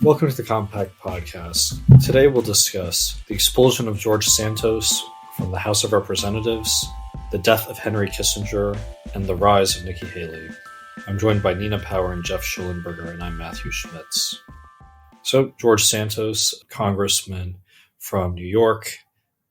Welcome to the Compact Podcast. Today we'll discuss the expulsion of George Santos from the House of Representatives, the death of Henry Kissinger, and the rise of Nikki Haley. I'm joined by Nina Power and Geoff Shullenberger, and I'm Matthew Schmitz. So, George Santos, congressman from New York,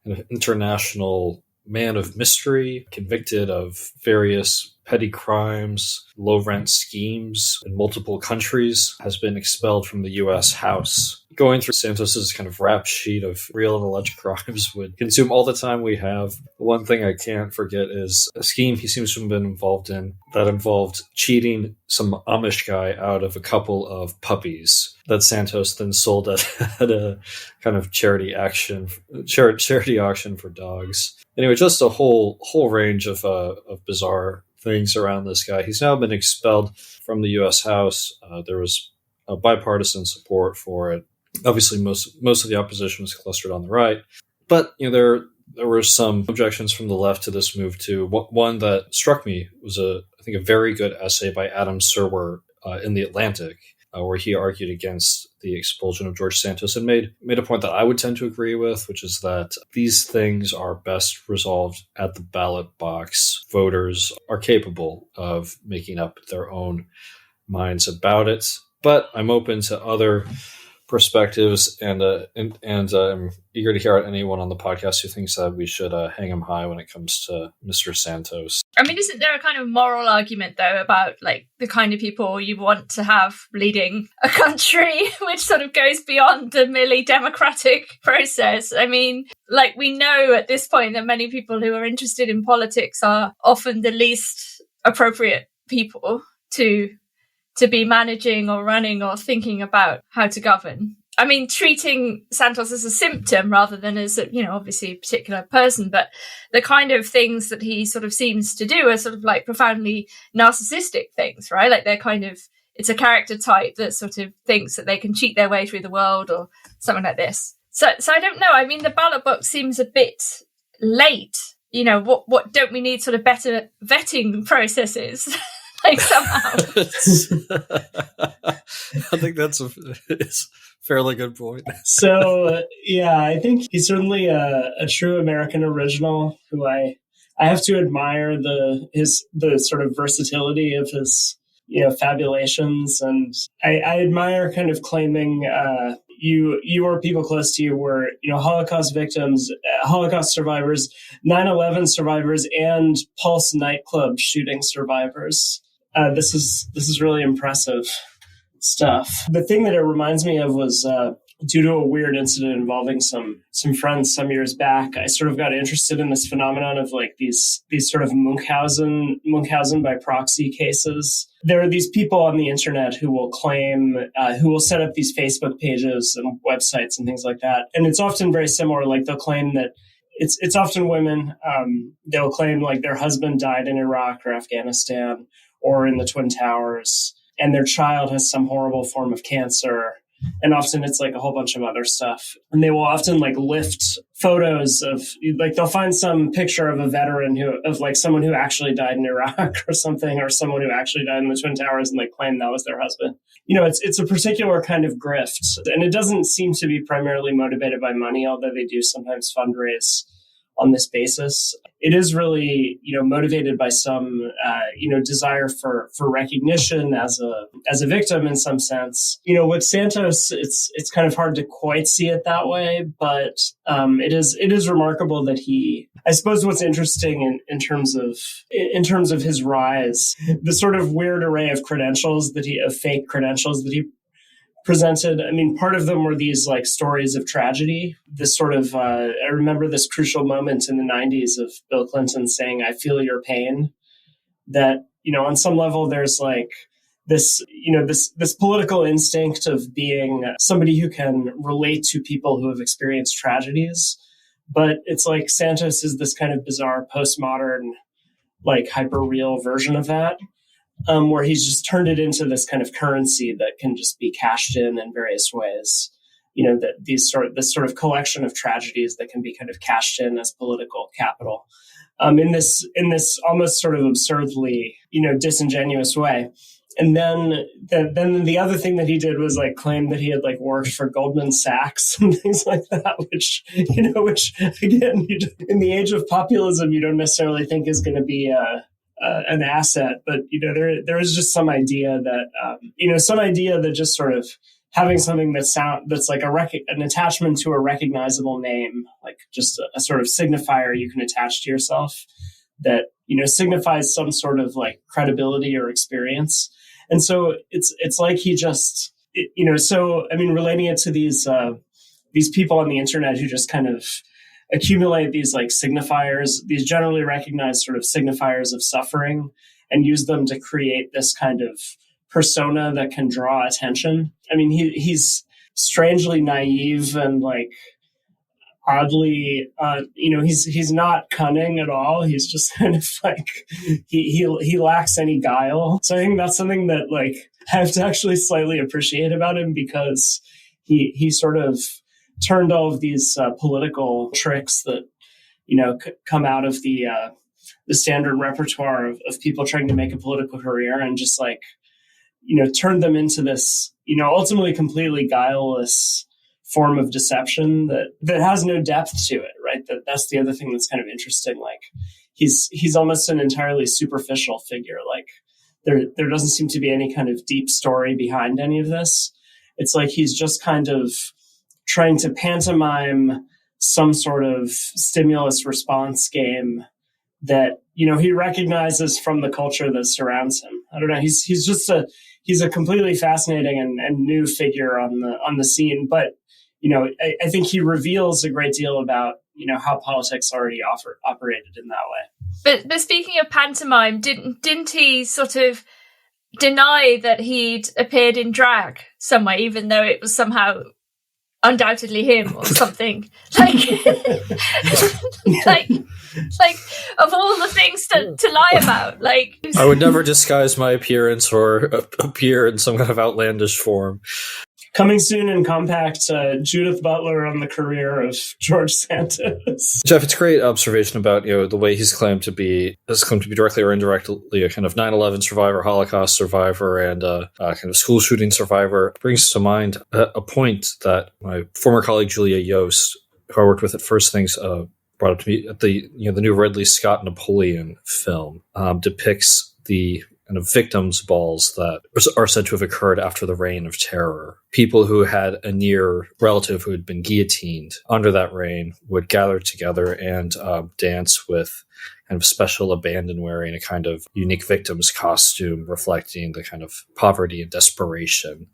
an international man of mystery, convicted of various petty crimes, low-rent schemes in multiple countries, has been expelled from the U.S. House. Going through Santos's kind of rap sheet of real and alleged crimes would consume all the time we have. One thing I can't forget is a scheme he seems to have been involved in that involved cheating some Amish guy out of a couple of puppies that Santos then sold at a kind of charity auction for dogs. Anyway, just a whole range of bizarre things around this guy. He's now been expelled from the U.S. House. There was bipartisan support for it. Obviously, most of the opposition was clustered on the right, but there were some objections from the left to this move too. One that struck me was I think a very good essay by Adam Serwer in The Atlantic, where he argued against the expulsion of George Santos and made a point that I would tend to agree with, which is that these things are best resolved at the ballot box. Voters are capable of making up their own minds about it, but I'm open to other perspectives, and I'm eager to hear out anyone on the podcast who thinks that we should hang him high when it comes to Mr. Santos. I mean, isn't there a kind of moral argument, though, about like the kind of people you want to have leading a country, which sort of goes beyond the merely democratic process? I mean, like we know at this point that many people who are interested in politics are often the least appropriate people to be managing or running or thinking about how to govern. I mean, treating Santos as a symptom rather than as, obviously a particular person, but the kind of things that he sort of seems to do are sort of like profoundly narcissistic things, right? Like it's a character type that sort of thinks that they can cheat their way through the world or something like this. So I don't know. I mean, the ballot box seems a bit late. What don't we need sort of better vetting processes? Like somehow. I think that's a fairly good point. So, I think he's certainly a true American original who I have to admire the sort of versatility of his, fabulations. And I admire kind of claiming you or people close to you were, Holocaust victims, Holocaust survivors, 9/11 survivors, and Pulse nightclub shooting survivors. This is really impressive stuff. The thing that it reminds me of was due to a weird incident involving some friends some years back. I sort of got interested in this phenomenon of like these sort of Munchausen by proxy cases. There are these people on the internet who will claim, who will set up these Facebook pages and websites and things like that. And it's often very similar. Like they'll claim that it's often women. They'll claim like their husband died in Iraq or Afghanistan or in the Twin Towers, and their child has some horrible form of cancer. And often it's like a whole bunch of other stuff. And they will often like lift photos of, like they'll find some picture of a veteran of like someone who actually died in Iraq or something, or someone who actually died in the Twin Towers and like claim that was their husband. It's a particular kind of grift. And it doesn't seem to be primarily motivated by money, although they do sometimes fundraise on this basis. It is really, motivated by some, desire for recognition as a victim in some sense. With Santos, it's kind of hard to quite see it that way, but it is remarkable that I suppose what's interesting in terms of his rise, the sort of weird array of fake credentials that he presented. I mean, part of them were these like stories of tragedy. This sort of, I remember this crucial moment in the 90s of Bill Clinton saying, "I feel your pain." That, on some level, there's like this political instinct of being somebody who can relate to people who have experienced tragedies. But it's like Santos is this kind of bizarre postmodern, like hyper real version of that. Where he's just turned it into this kind of currency that can just be cashed in various ways. That this sort of collection of tragedies that can be kind of cashed in as political capital. in this almost sort of absurdly, disingenuous way. And then the other thing that he did was like claim that he had like worked for Goldman Sachs and things like that, which again, in the age of populism, you don't necessarily think is going to be an asset. But, there is just some idea that just sort of having something that's like an attachment to a recognizable name, like just a sort of signifier you can attach to yourself that, signifies some sort of like credibility or experience. And so it's like he just, relating it to these people on the internet who just kind of accumulate these like signifiers, these generally recognized sort of signifiers of suffering, and use them to create this kind of persona that can draw attention. I mean, he's strangely naive and like oddly, he's not cunning at all. He's just kind of like, he lacks any guile. So I think that's something that like I have to actually slightly appreciate about him, because he sort of turned all of these political tricks that, come out of the standard repertoire of people trying to make a political career, and just like, turned them into this, ultimately completely guileless form of deception that has no depth to it, right? That's the other thing that's kind of interesting. Like he's almost an entirely superficial figure. Like there doesn't seem to be any kind of deep story behind any of this. It's like he's just kind of trying to pantomime some sort of stimulus response game that, he recognizes from the culture that surrounds him. I don't know. He's a completely fascinating and new figure on the scene, but I think he reveals a great deal about, how politics already operated in that way. But speaking of pantomime, didn't he sort of deny that he'd appeared in drag somewhere, even though it was somehow undoubtedly him or something? like of all the things to lie about, like I would never disguise my appearance or appear in some kind of outlandish form. Coming soon in compact, Judith Butler on the career of George Santos. Geoff, it's a great observation about the way he's claimed to be directly or indirectly a kind of 9/11 survivor, Holocaust survivor, and a kind of school shooting survivor. It brings to mind a point that my former colleague Julia Yost, who I worked with at First Things, brought up to me at the new Ridley Scott Napoleon film, depicts the kind of victims' balls that are said to have occurred after the Reign of Terror. People who had a near relative who had been guillotined under that reign would gather together and dance with kind of special abandon, wearing a kind of unique victim's costume reflecting the kind of poverty and desperation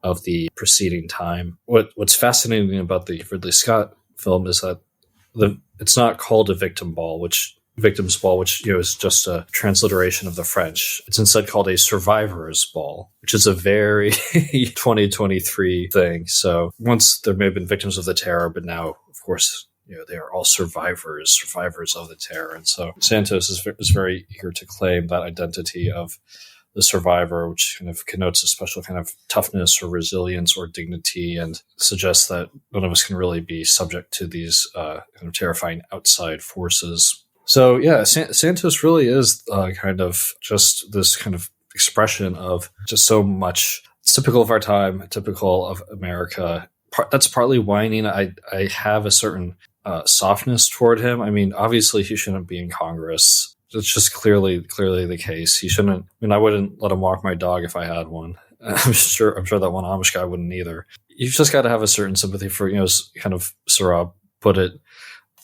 of the preceding time. What's fascinating about the Ridley Scott film is that it's not called a victim's ball, which is just a transliteration of the French. It's instead called a survivor's ball, which is a very 2023 thing. So once there may have been victims of the terror, but now, of course, they are all survivors of the terror. And so Santos is very eager to claim that identity of the survivor, which kind of connotes a special kind of toughness or resilience or dignity, and suggests that none of us can really be subject to these kind of terrifying outside forces. So yeah, Santos really is kind of just this kind of expression of just so much. It's typical of our time, typical of America. That's partly whining. I have a certain softness toward him. I mean, obviously he shouldn't be in Congress. It's just clearly the case. He shouldn't. I mean, I wouldn't let him walk my dog if I had one. I'm sure that one Amish guy wouldn't either. You've just got to have a certain sympathy for, kind of Sohrab put it.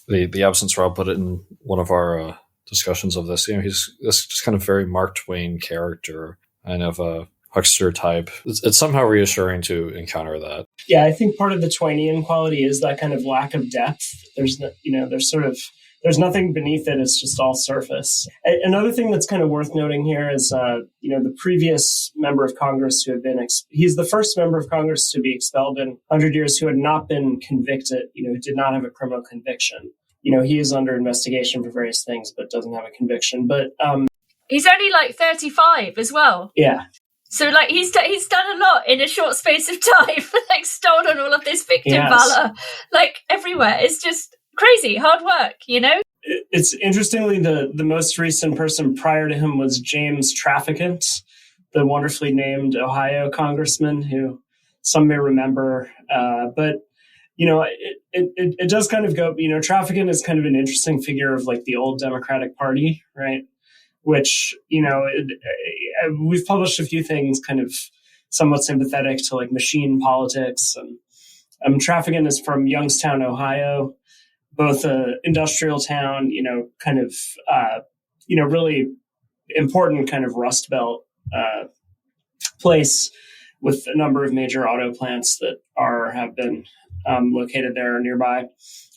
The absence Rob put it in one of our discussions of this. He's this just kind of very Mark Twain character, kind of a huckster type. It's somehow reassuring to encounter that. Yeah, I think part of the Twainian quality is that kind of lack of depth. There's there's nothing beneath it. It's just all surface. Another thing that's kind of worth noting here is, the previous member of Congress who had been, he's the first member of Congress to be expelled in 100 years who had not been convicted, who did not have a criminal conviction. He is under investigation for various things, but doesn't have a conviction. But he's only like 35 as well. Yeah. So like he's done a lot in a short space of time, like stolen all of this victim valor, like everywhere. It's just crazy hard work, It's interestingly the most recent person prior to him was James Trafficant, the wonderfully named Ohio congressman who some may remember. But it does kind of go, Trafficant is kind of an interesting figure of like the old Democratic Party, right? Which, we've published a few things kind of somewhat sympathetic to like machine politics. And Trafficant is from Youngstown, Ohio, both an industrial town, kind of, really important kind of Rust Belt place with a number of major auto plants that have been located there or nearby.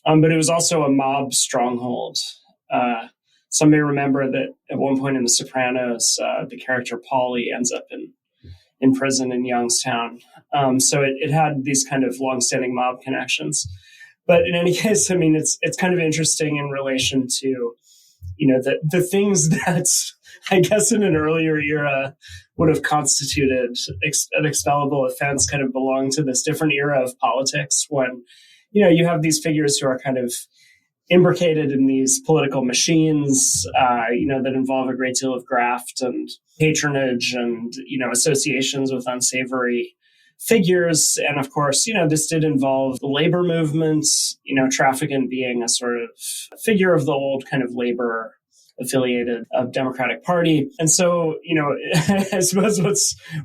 But it was also a mob stronghold. Some may remember that at one point in The Sopranos, the character Paulie ends up in prison in Youngstown. So it had these kind of longstanding mob connections. But in any case, I mean, it's kind of interesting in relation to, the things that I guess in an earlier era would have constituted an expellable offense kind of belong to this different era of politics when, you have these figures who are kind of imbricated in these political machines, that involve a great deal of graft and patronage and, associations with unsavory figures. And of course, this did involve the labor movement, Trafficant being a sort of figure of the old kind of labor affiliated Democratic Party. And so, I suppose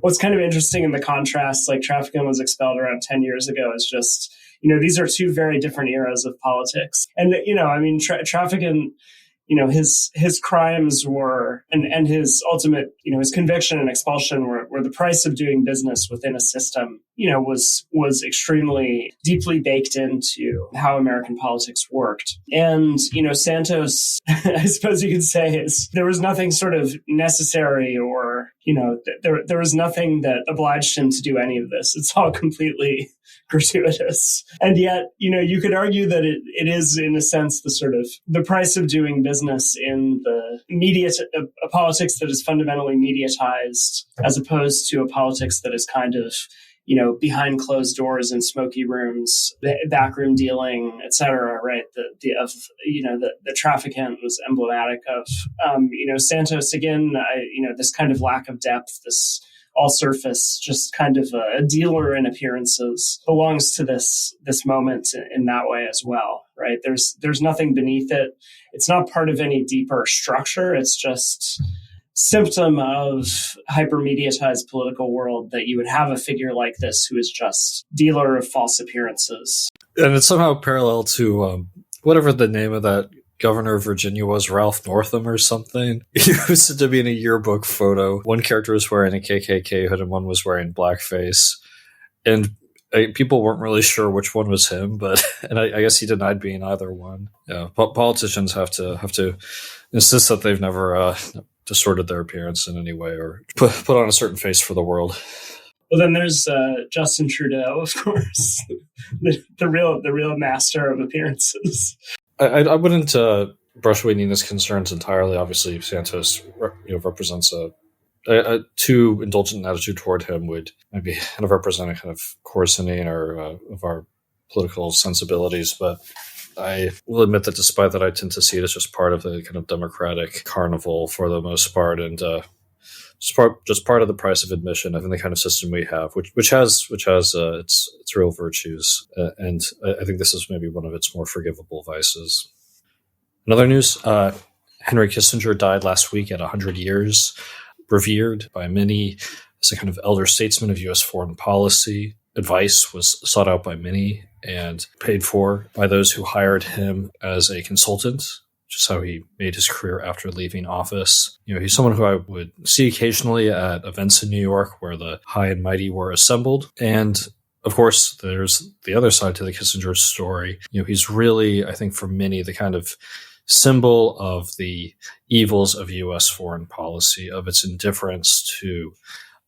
what's kind of interesting in the contrast, like Trafficant was expelled around 10 years ago, is just, these are two very different eras of politics. And, Trafficant, his crimes were, and his ultimate, his conviction and expulsion were the price of doing business within a system, was extremely deeply baked into how American politics worked. And, Santos, I suppose you could say, there was nothing sort of necessary or, there was nothing that obliged him to do any of this. It's all completely gratuitous. And yet, you could argue that it is, in a sense, the sort of the price of doing business in the media, a politics that is fundamentally mediatized, as opposed to a politics that is kind of, behind closed doors in smoky rooms, backroom dealing, et cetera, right? The Trafficant was emblematic of, Santos, again, this kind of lack of depth, this all surface, just kind of a dealer in appearances, belongs to this moment in that way as well, right? There's nothing beneath it. It's not part of any deeper structure. It's just symptom of hyper-mediatized political world that you would have a figure like this who is just dealer of false appearances. And it's somehow parallel to whatever the name of that governor of Virginia was, Ralph Northam or something. He was to be in a yearbook photo. One character was wearing a KKK hood and one was wearing blackface. And people weren't really sure which one was him, and I guess he denied being either one. Yeah, politicians have to insist that they've never distorted their appearance in any way or put on a certain face for the world. Well, then there's Justin Trudeau, of course, the real master of appearances. I wouldn't brush away Nina's concerns entirely. Obviously, Santos represents a too indulgent attitude toward him would maybe kind of represent a kind of coarsening or of our political sensibilities. But I will admit that despite that, I tend to see it as just part of the kind of democratic carnival for the most part, and just part of the price of admission in the kind of system we have, which has its real virtues, and I think this is maybe one of its more forgivable vices. In other news, Henry Kissinger died last week at 100 years, revered by many as a kind of elder statesman of U.S. foreign policy. Advice was sought out by many and paid for by those who hired him as a consultant, which is how he made his career after leaving office. He's someone who I would see occasionally at events in New York where the high and mighty were assembled. And of course, there's the other side to the Kissinger story. He's really, I think for many, the kind of symbol of the evils of U.S. foreign policy, of its indifference to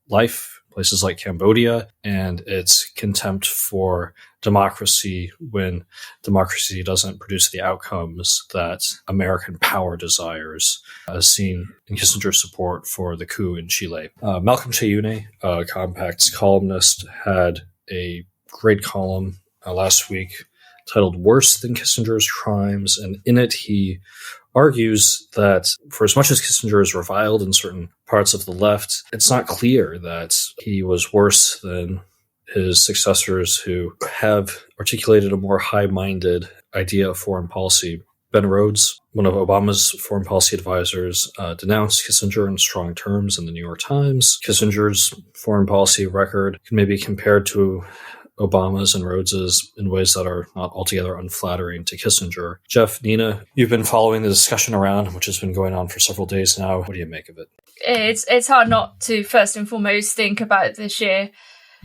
life, places like Cambodia, and its contempt for democracy when democracy doesn't produce the outcomes that American power desires, as seen in Kissinger's support for the coup in Chile. Malcolm Cheyune, a Compact's columnist, had a great column last week titled Worse Than Kissinger's Crimes. And in it, he argues that for as much as Kissinger is reviled in certain parts of the left, it's not clear that he was worse than his successors who have articulated a more high-minded idea of foreign policy. Ben Rhodes, one of Obama's foreign policy advisors, denounced Kissinger in strong terms in the New York Times. Kissinger's foreign policy record can maybe be compared to Obama's and Rhodes's in ways that are not altogether unflattering to Kissinger. Geoff, Nina, you've been following the discussion around, which has been going on for several days now. What do you make of it? It's hard not to first and foremost think about the sheer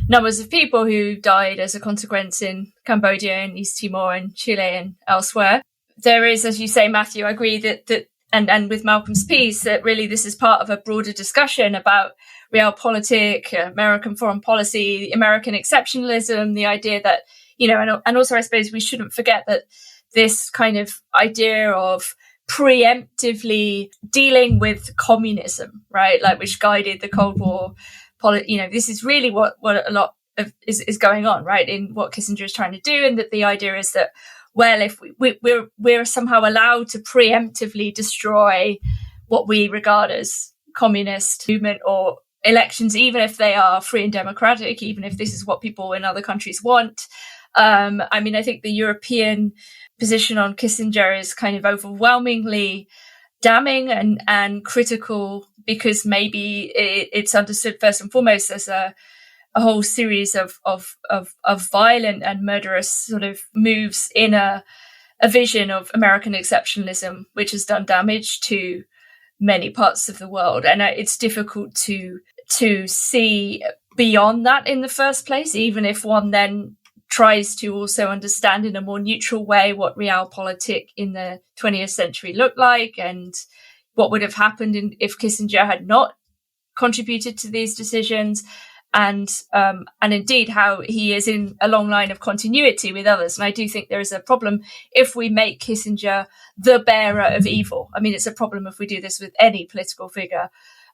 numbers of people who died as a consequence in Cambodia and East Timor and Chile and elsewhere. There is, as you say, Matthew, I agree that and with Malcolm's piece, that really this is part of a broader discussion about realpolitik, American foreign policy, American exceptionalism, the idea that, and also I suppose we shouldn't forget that this kind of idea of preemptively dealing with communism, right, like which guided the Cold War, this is really what a lot of is going on, right, in what Kissinger is trying to do, and that the idea is that, well, if we're somehow allowed to preemptively destroy what we regard as communist movement or elections, even if they are free and democratic, even if this is what people in other countries want. I think the European position on Kissinger is kind of overwhelmingly damning and critical, because maybe it's understood first and foremost as a whole series of violent and murderous sort of moves in a vision of American exceptionalism, which has done damage to many parts of the world. And it's difficult to see beyond that in the first place, even if one then tries to also understand in a more neutral way what realpolitik in the 20th century looked like and what would have happened if Kissinger had not contributed to these decisions. And indeed how he is in a long line of continuity with others. And I do think there is a problem if we make Kissinger the bearer of evil. I mean, it's a problem if we do this with any political figure,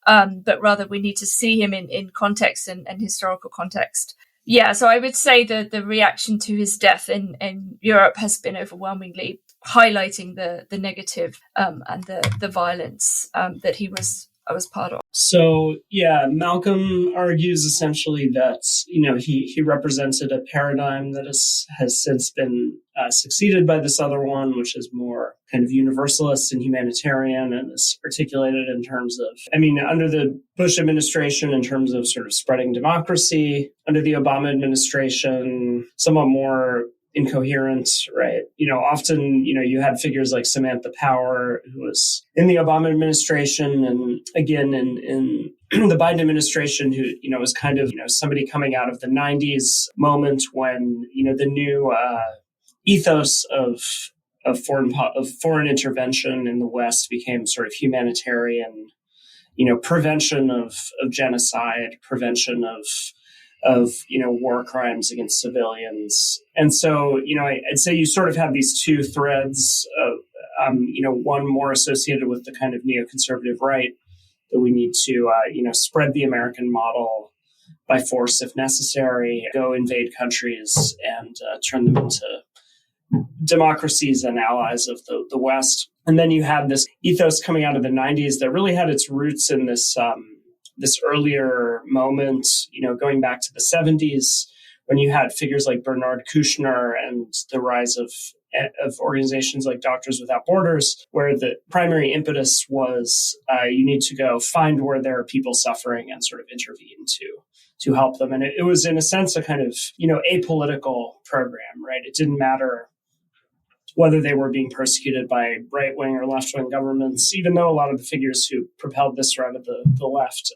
but rather we need to see him in context and historical context. Yeah, so I would say that the reaction to his death in Europe has been overwhelmingly highlighting the negative and the violence that he was part of. So, yeah, Malcolm argues essentially that, he represented a paradigm that has since been succeeded by this other one, which is more kind of universalist and humanitarian, and is articulated in terms of, under the Bush administration, in terms of sort of spreading democracy, under the Obama administration, somewhat more incoherent, right? Often, you had figures like Samantha Power, who was in the Obama administration, and again in the Biden administration, who, was kind of, somebody coming out of the 90s moment when, the new ethos of foreign intervention in the West became sort of humanitarian, prevention of genocide, prevention of war crimes against civilians. And so, I'd say you sort of have these two threads of, one more associated with the kind of neoconservative right, that we need to, spread the American model by force if necessary, go invade countries and turn them into democracies and allies of the West. And then you have this ethos coming out of the 90s that really had its roots in this earlier moment, going back to the 70s, when you had figures like Bernard Kouchner and the rise of organizations like Doctors Without Borders, where the primary impetus was you need to go find where there are people suffering and sort of intervene to help them. And it was, in a sense, a kind of, apolitical program, right? It didn't matter whether they were being persecuted by right-wing or left-wing governments, even though a lot of the figures who propelled this were out of the left,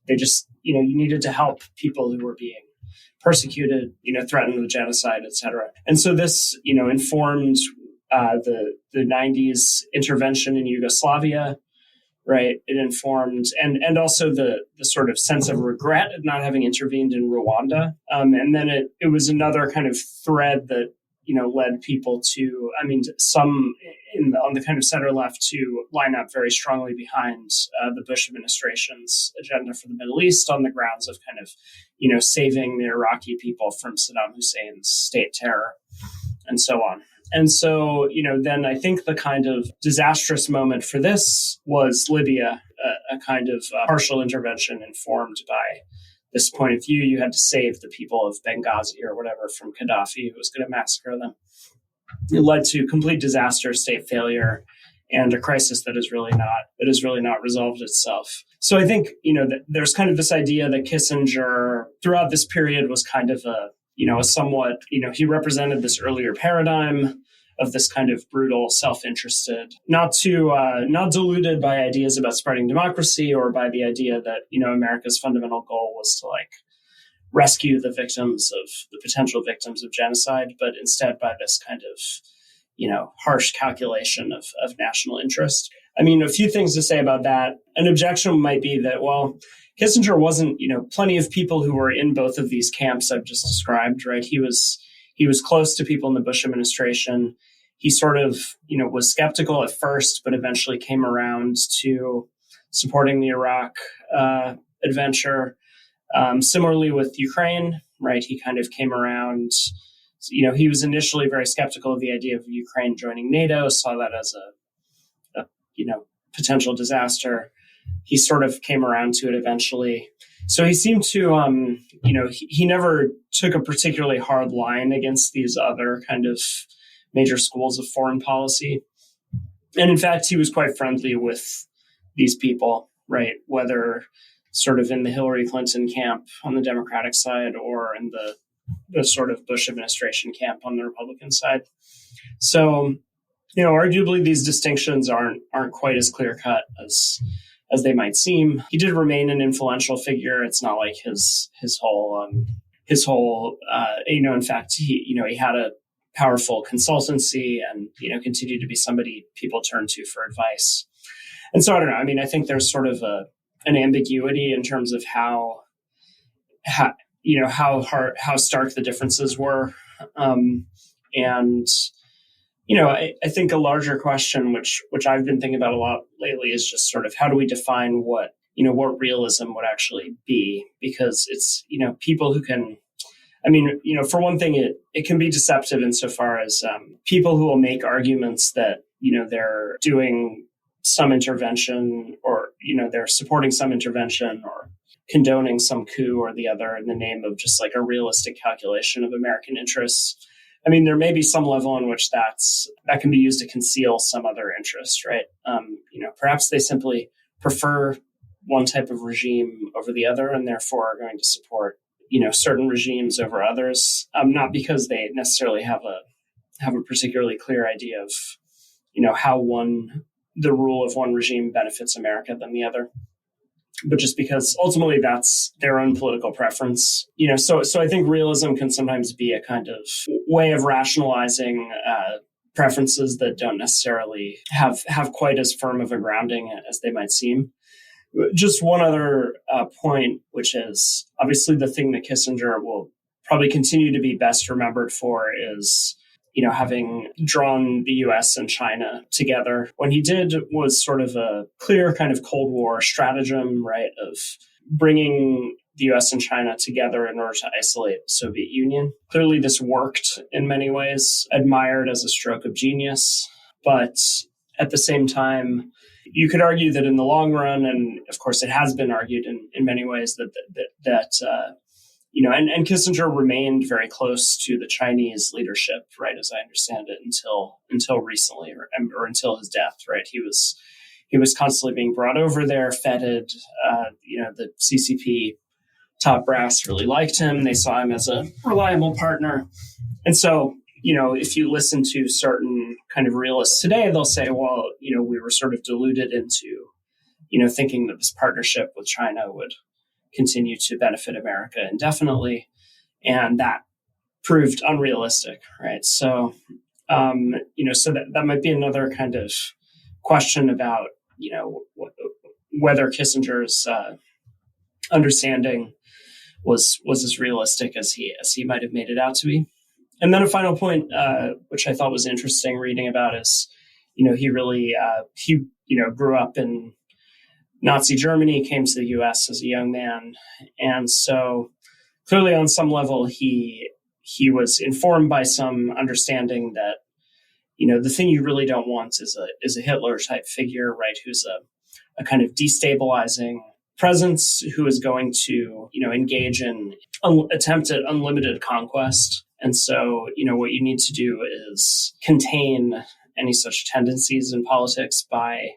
they just, you needed to help people who were being persecuted, threatened with genocide, et cetera. And so this, informed the 90s intervention in Yugoslavia, right? It informed, and also the sort of sense of regret at not having intervened in Rwanda. And then it was another kind of thread that, led people to, some on the kind of center left to line up very strongly behind the Bush administration's agenda for the Middle East on the grounds of kind of, saving the Iraqi people from Saddam Hussein's state terror. and so on. And so, then I think the kind of disastrous moment for this was Libya, a kind of partial intervention informed by this point of view. You had to save the people of Benghazi or whatever from Gaddafi, who was going to massacre them. It led to complete disaster, state failure, and a crisis that has really not resolved itself. So I think, that there's kind of this idea that Kissinger throughout this period was kind of a somewhat, he represented this earlier paradigm of this kind of brutal, self-interested, not diluted by ideas about spreading democracy or by the idea that, America's fundamental goal was to rescue the potential victims of genocide, but instead by this kind of, harsh calculation of national interest. I mean, a few things to say about that. An objection might be that, well, Kissinger wasn't, plenty of people who were in both of these camps I've just described, right? He was close to people in the Bush administration. He sort of, was skeptical at first, but eventually came around to supporting the Iraq adventure. Similarly with Ukraine, right? He kind of came around, he was initially very skeptical of the idea of Ukraine joining NATO, saw that as a potential disaster. He sort of came around to it eventually. So he seemed to, he never took a particularly hard line against these other kind of major schools of foreign policy. And in fact, he was quite friendly with these people, right? Whether sort of in the Hillary Clinton camp on the Democratic side or in the sort of Bush administration camp on the Republican side. So, arguably these distinctions aren't quite as clear cut as they might seem. He did remain an influential figure. It's not like his whole, in fact, he had a powerful consultancy and, continued to be somebody people turn to for advice. And so I don't know. I mean, I think there's sort of an ambiguity in terms of how stark the differences were. I think a larger question, which I've been thinking about a lot lately, is just sort of how do we define what realism would actually be? Because it's, people who can, for one thing, it can be deceptive insofar as people who will make arguments that, they're doing some intervention or, they're supporting some intervention or condoning some coup or the other in the name of just a realistic calculation of American interests. I mean, there may be some level in which that can be used to conceal some other interest, right? Perhaps they simply prefer one type of regime over the other and therefore are going to support, certain regimes over others, not because they necessarily have a particularly clear idea of, how the rule of one regime benefits America than the other, but just because ultimately that's their own political preference. So I think realism can sometimes be a kind of way of rationalizing preferences that don't necessarily have quite as firm of a grounding as they might seem. Just one other point, which is obviously the thing that Kissinger will probably continue to be best remembered for is, having drawn the U.S. and China together. When he did was sort of a clear kind of Cold War stratagem, right, of bringing the U.S. and China together in order to isolate the Soviet Union. Clearly, this worked in many ways, admired as a stroke of genius. But at the same time, you could argue that in the long run, and of course it has been argued in many ways that and Kissinger remained very close to the Chinese leadership, right, as I understand it, until recently or until his death, right? He was constantly being brought over there, feted. The CCP top brass really liked him. They saw him as a reliable partner. And so, if you listen to certain kind of realists today, they'll say, well, we were sort of deluded into, thinking that this partnership with China would continue to benefit America indefinitely. And that proved unrealistic, right? So, so that might be another kind of question about, whether Kissinger's understanding was as realistic as he might have made it out to be. And then a final point, which I thought was interesting reading about is, he really, grew up in Nazi Germany, came to the U.S. as a young man. And so clearly on some level, he he was informed by some understanding that, the thing you really don't want is a Hitler type figure, right? Who's a kind of destabilizing presence who is going to, engage in attempt at unlimited conquest. And so, what you need to do is contain any such tendencies in politics by,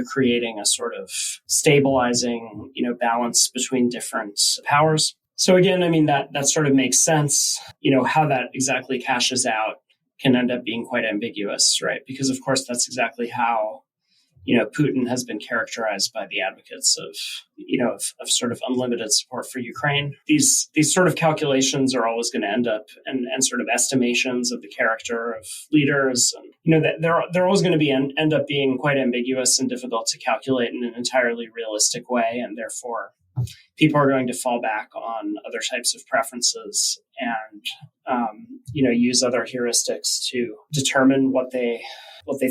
creating a sort of stabilizing, balance between different powers. So again, that sort of makes sense. How that exactly cashes out can end up being quite ambiguous, right? Because of course, that's exactly how, Putin has been characterized by the advocates of sort of unlimited support for Ukraine. These sort of calculations are always going to end up and sort of estimations of the character of leaders, and that they're always going to end up being quite ambiguous and difficult to calculate in an entirely realistic way, and therefore people are going to fall back on other types of preferences and use other heuristics to determine what they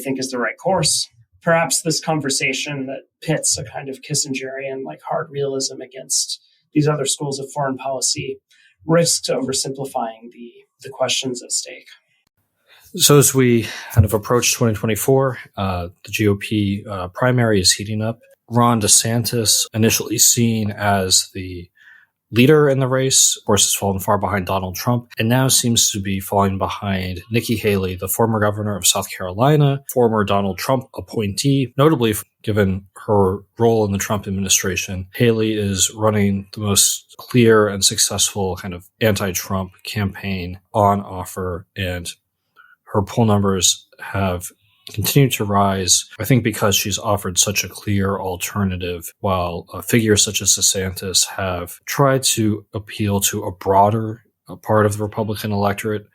think is the right course. Perhaps this conversation that pits a kind of Kissingerian hard realism against these other schools of foreign policy risks oversimplifying the questions at stake. So as we kind of approach 2024, the GOP primary is heating up. Ron DeSantis, initially seen as the leader in the race, of course, has fallen far behind Donald Trump, and now seems to be falling behind Nikki Haley, the former governor of South Carolina, former Donald Trump appointee. Notably, given her role in the Trump administration, Haley is running the most clear and successful kind of anti-Trump campaign on offer, and her poll numbers have continue to rise, I think because she's offered such a clear alternative, while figures such as DeSantis have tried to appeal to a broader part of the Republican electorate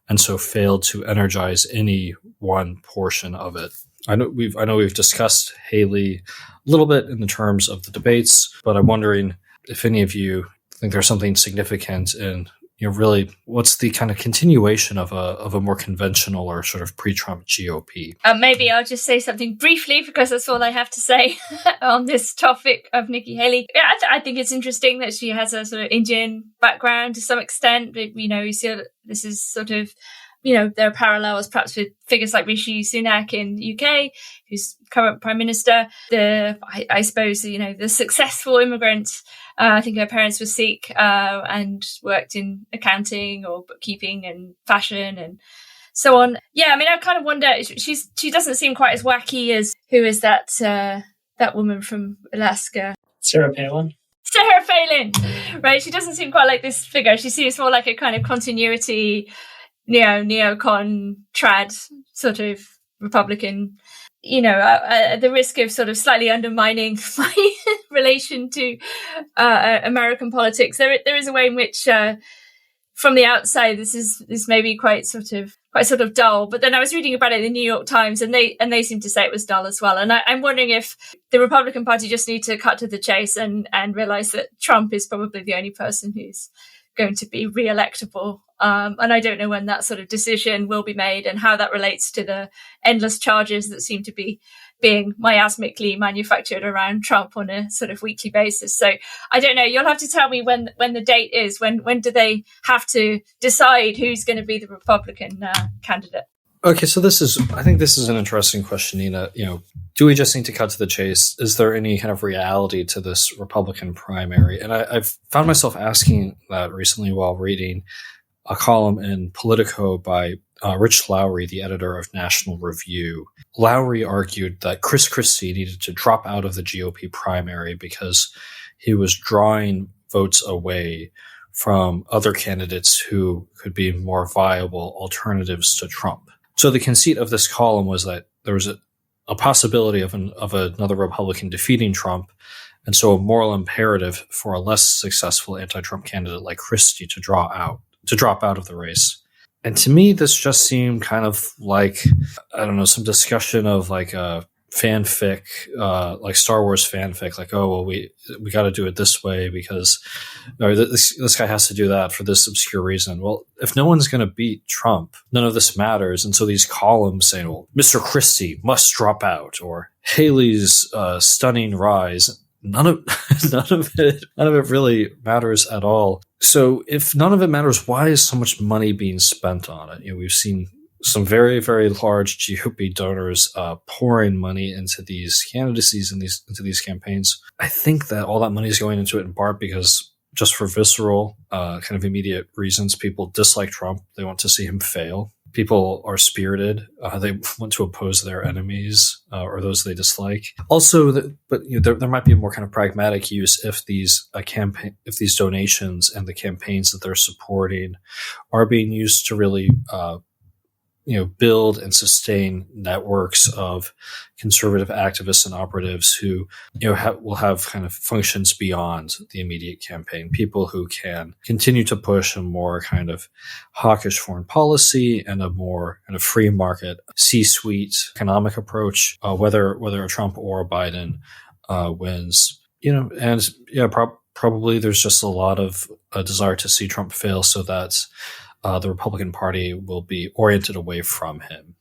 and so failed to energize any one portion of it. I know we've discussed Haley a little bit in the terms of the debates, but I'm wondering if any of you think there's something significant in really, what's the kind of continuation of a more conventional or sort of pre-Trump GOP? Maybe I'll just say something briefly because that's all I have to say on this topic of Nikki Haley. Yeah, I think it's interesting that she has a sort of Indian background to some extent. But, you see this is sort of, there are parallels perhaps with figures like Rishi Sunak in the UK, who's current prime minister. I suppose, the successful immigrant. I think her parents were Sikh and worked in accounting or bookkeeping and fashion and so on. Yeah, I kind of wonder, she doesn't seem quite as wacky as, who is that woman from Alaska? Sarah Palin. Sarah Palin, right? She doesn't seem quite like this figure. She seems more like a kind of continuity, neocon, trad sort of Republican. At the risk of sort of slightly undermining my relation to American politics, there is a way in which, from the outside, this may be quite sort of dull. But then I was reading about it in the New York Times, and they seem to say it was dull as well. And I'm wondering if the Republican Party just need to cut to the chase and realize that Trump is probably the only person who's going to be re-electable. And I don't know when that sort of decision will be made and how that relates to the endless charges that seem to be being miasmically manufactured around Trump on a sort of weekly basis. So I don't know. You'll have to tell me when the date is. When do they have to decide who's going to be the Republican candidate? Okay, so I think this is an interesting question, Nina. Do we just need to cut to the chase? Is there any kind of reality to this Republican primary? And I've found myself asking that recently while reading a column in Politico by Rich Lowry, the editor of National Review. Lowry argued that Chris Christie needed to drop out of the GOP primary because he was drawing votes away from other candidates who could be more viable alternatives to Trump. So the conceit of this column was that there was a possibility of another Republican defeating Trump, and so a moral imperative for a less successful anti-Trump candidate like Christie to drop out of the race. And to me, this just seemed kind of like, I don't know, some discussion of like a fanfic, like Star Wars fanfic, like, oh, well, we got to do it this way because this guy has to do that for this obscure reason. Well, if no one's going to beat Trump, none of this matters. And so these columns saying, well, Mr. Christie must drop out, or Haley's stunning rise, none of none of it really matters at all. So if none of it matters, why is so much money being spent on it? We've seen some very, very large GOP donors pouring money into these candidacies and into these campaigns. I think that all that money is going into it in part because just for visceral, kind of immediate reasons, people dislike Trump. They want to see him fail. People are spirited. They want to oppose their enemies or those they dislike. Also, there might be a more kind of pragmatic use if these donations and the campaigns that they're supporting are being used to really build and sustain networks of conservative activists and operatives who, will have kind of functions beyond the immediate campaign. People who can continue to push a more kind of hawkish foreign policy and a more kind of free market C-suite economic approach, whether a Trump or a Biden wins. Probably there's just a lot of desire to see Trump fail so that the Republican Party will be oriented away from him.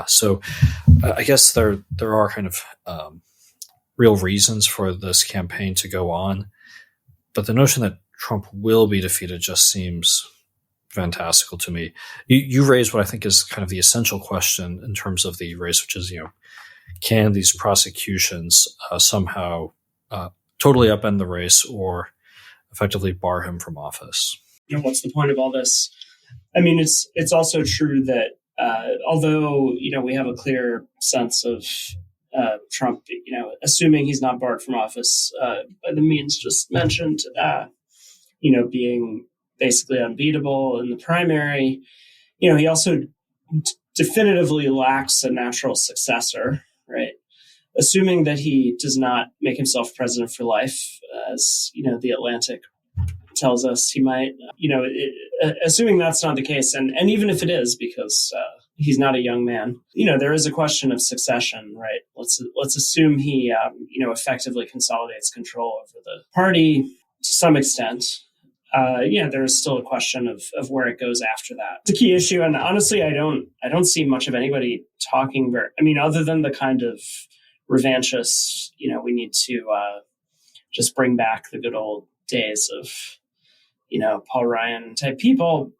So I guess there are kind of real reasons for this campaign to go on. But the notion that Trump will be defeated just seems fantastical to me. You raised what I think is kind of the essential question in terms of the race, which is, can these prosecutions somehow totally upend the race or effectively bar him from office? What's the point of all this? I mean, it's also true that although, we have a clear sense of Trump, assuming he's not barred from office by the means just mentioned, being basically unbeatable in the primary, he also definitively lacks a natural successor, right? Assuming that he does not make himself president for life, as, The Atlantic tells us he might, assuming that's not the case. And even if it is, because he's not a young man, there is a question of succession, right? Let's assume he, effectively consolidates control over the party to some extent. There is still a question of where it goes after that. It's a key issue. And honestly, I don't see much of anybody talking other than the kind of revanchists, we need to just bring back the good old days of, Paul Ryan type people.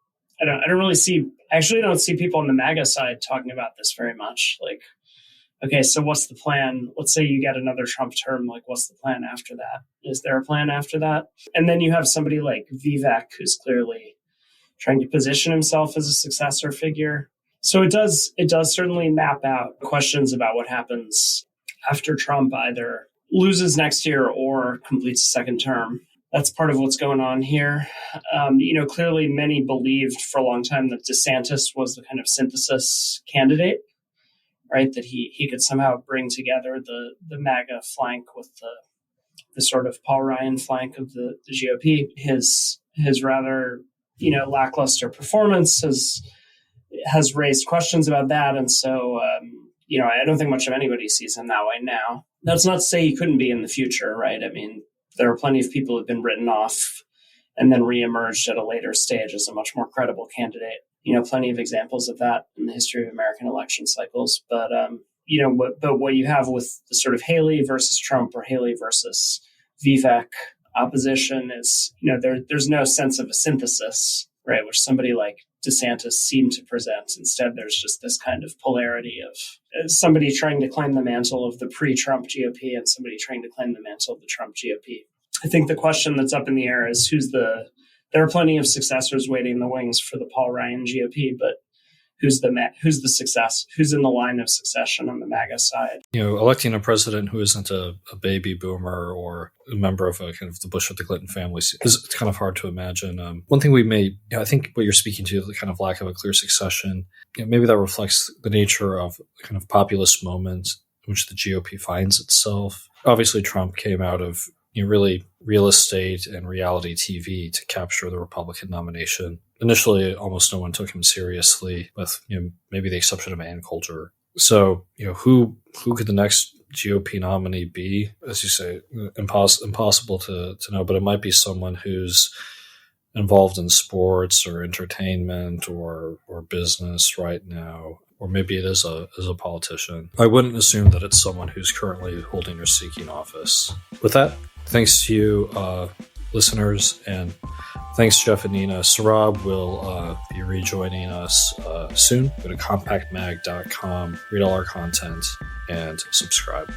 I don't see people on the MAGA side talking about this very much. Like, okay, so what's the plan? Let's say you get another Trump term. Like, what's the plan after that? Is there a plan after that? And then you have somebody like Vivek, who's clearly trying to position himself as a successor figure. So it does certainly map out questions about what happens after Trump either loses next year or completes a second term. That's part of what's going on here. Clearly many believed for a long time that DeSantis was the kind of synthesis candidate, right? That he could somehow bring together the MAGA flank with the sort of Paul Ryan flank of the GOP. His rather, lackluster performance has raised questions about that. And so, I don't think much of anybody sees him that way now. That's not to say he couldn't be in the future, right? I mean, there are plenty of people who've been written off and then reemerged at a later stage as a much more credible candidate. Plenty of examples of that in the history of American election cycles. But, what you have with the sort of Haley versus Trump or Haley versus Vivek opposition is, there's no sense of a synthesis, right? Which somebody like DeSantis seemed to present. Instead, there's just this kind of polarity of somebody trying to claim the mantle of the pre-Trump GOP and somebody trying to claim the mantle of the Trump GOP. I think the question that's up in the air is there are plenty of successors waiting in the wings for the Paul Ryan GOP, but who's the success? Who's in the line of succession on the MAGA side? Electing a president who isn't a baby boomer or a member of kind of the Bush or the Clinton family is kind of hard to imagine. One thing we may, I think what you're speaking to, the kind of lack of a clear succession, maybe that reflects the nature of the kind of populist moment in which the GOP finds itself. Obviously, Trump came out of really real estate and reality TV to capture the Republican nomination. Initially, almost no one took him seriously, with maybe the exception of Ann Coulter. So, who could the next GOP nominee be? As you say, impossible to know, but it might be someone who's involved in sports or entertainment or business right now. or maybe it is a politician. I wouldn't assume that it's someone who's currently holding or seeking office. With that, thanks to you, listeners, and thanks, Geoff and Nina. Sohrab will be rejoining us soon. Go to compactmag.com, read all our content, and subscribe.